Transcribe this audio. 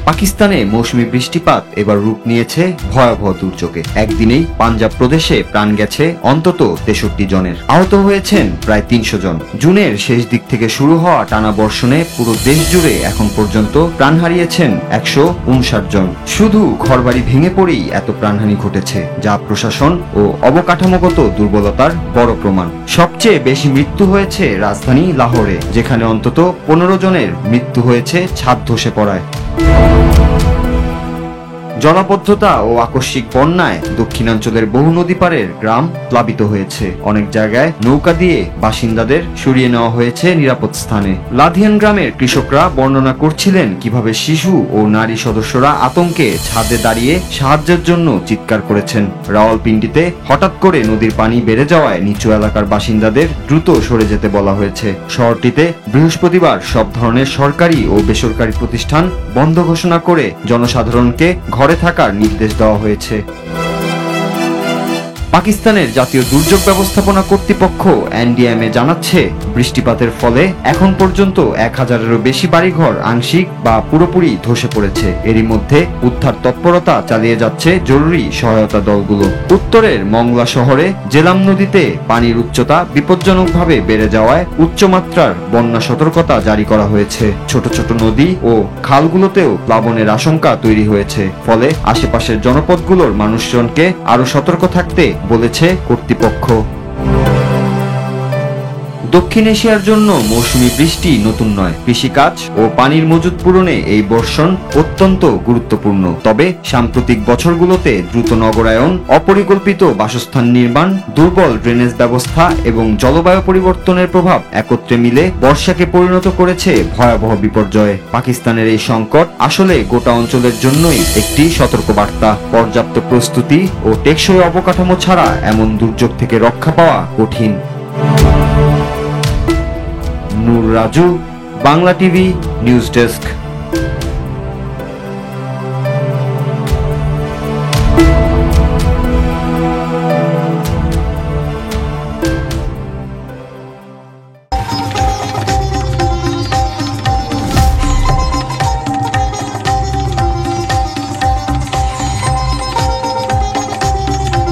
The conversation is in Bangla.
পাকিস্তানে মৌসুমী বৃষ্টিপাত এবার রূপ নিয়েছে ভয়াবহ দুর্যোগে। একদিনেই পাঞ্জাব প্রদেশে প্রাণ গেছে অন্তত 63 জনের, আহত হয়েছেন প্রায় 300 জন। জুনের শেষ দিক থেকে শুরু হওয়া টানা বর্ষণে পুরো দেশ জুড়ে এখন পর্যন্ত প্রাণ হারিয়েছেন 159 জন। শুধু ঘরবাড়ি ভেঙে পড়েই এত প্রাণহানি ঘটেছে, যা প্রশাসন ও অবকাঠামোগত দুর্বলতার বড় প্রমাণ। সবচেয়ে বেশি মৃত্যু হয়েছে রাজধানী লাহোরে, যেখানে অন্তত 15 জনের মৃত্যু হয়েছে ছাদ ধসে পড়ায়। জলাবদ্ধতা ও আকস্মিক বন্যায় দক্ষিণাঞ্চলের বহু নদী পাড়ের গ্রাম প্লাবিত হয়েছে। অনেক জায়গায় নৌকা দিয়ে বাসিন্দাদের সরিয়ে নেওয়া হয়েছে নিরাপদ স্থানে। লাধিয়ান গ্রামের কৃষকরা বর্ণনা করছিলেন কিভাবে শিশু ও নারী সদস্যরা আতঙ্কে ছাদে দাঁড়িয়ে সাহায্যের জন্য চিৎকার করেছেন। রাওয়ালপিন্ডিতে হঠাৎ করে নদীর পানি বেড়ে যাওয়ায় নিচু এলাকার বাসিন্দাদের দ্রুত সরে যেতে বলা হয়েছে। শহরটিতে বৃহস্পতিবার সব ধরনের সরকারি ও বেসরকারি প্রতিষ্ঠান বন্ধ ঘোষণা করে জনসাধারণকে ঘরে থাকার নির্দেশ দেওয়া হয়েছে। পাকিস্তানের জাতীয় দুর্যোগ ব্যবস্থাপনা কর্তৃপক্ষ এনডিএমএ জানাচ্ছে, বৃষ্টিপাতের ফলে এখন পর্যন্ত 1000-এরও বেশি বাড়িঘর আংশিক বা পুরোপুরি ধসে পড়েছে। এরই মধ্যে উদ্ধার তৎপরতা চালিয়ে যাচ্ছে জরুরি সহায়তা দলগুলো। উত্তরের মংলা শহরে জেলাম নদীতে পানির উচ্চতা বিপজ্জনকভাবে বেড়ে যাওয়ায় উচ্চমাত্রার বন্যা সতর্কতা জারি করা হয়েছে। ছোট ছোট নদী ও খালগুলোতেও প্লাবনের আশঙ্কা তৈরি হয়েছে, ফলে আশেপাশের জনপদগুলোর মানুষজনকে আরো সতর্ক থাকতে বলেছে কর্তৃপক্ষ। দক্ষিণ এশিয়ার জন্য মৌসুমী বৃষ্টি নতুন নয়। কৃষিকাজ ও পানির মজুদ পূরণে এই বর্ষণ অত্যন্ত গুরুত্বপূর্ণ। তবে সাম্প্রতিক বছরগুলোতে দ্রুত নগরায়ন, অপরিকল্পিত বাসস্থান নির্মাণ, দুর্বল ড্রেনেজ ব্যবস্থা এবং জলবায়ু পরিবর্তনের প্রভাব একত্রে মিলে বর্ষাকে পরিণত করেছে ভয়াবহ বিপর্যয়ে। পাকিস্তানের এই সংকট আসলে গোটা অঞ্চলের জন্যই একটি সতর্কবার্তা। পর্যাপ্ত প্রস্তুতি ও টেকসই অবকাঠামো ছাড়া এমন দুর্যোগ থেকে রক্ষা পাওয়া কঠিন। Noor Raju, Bangla TV news desk.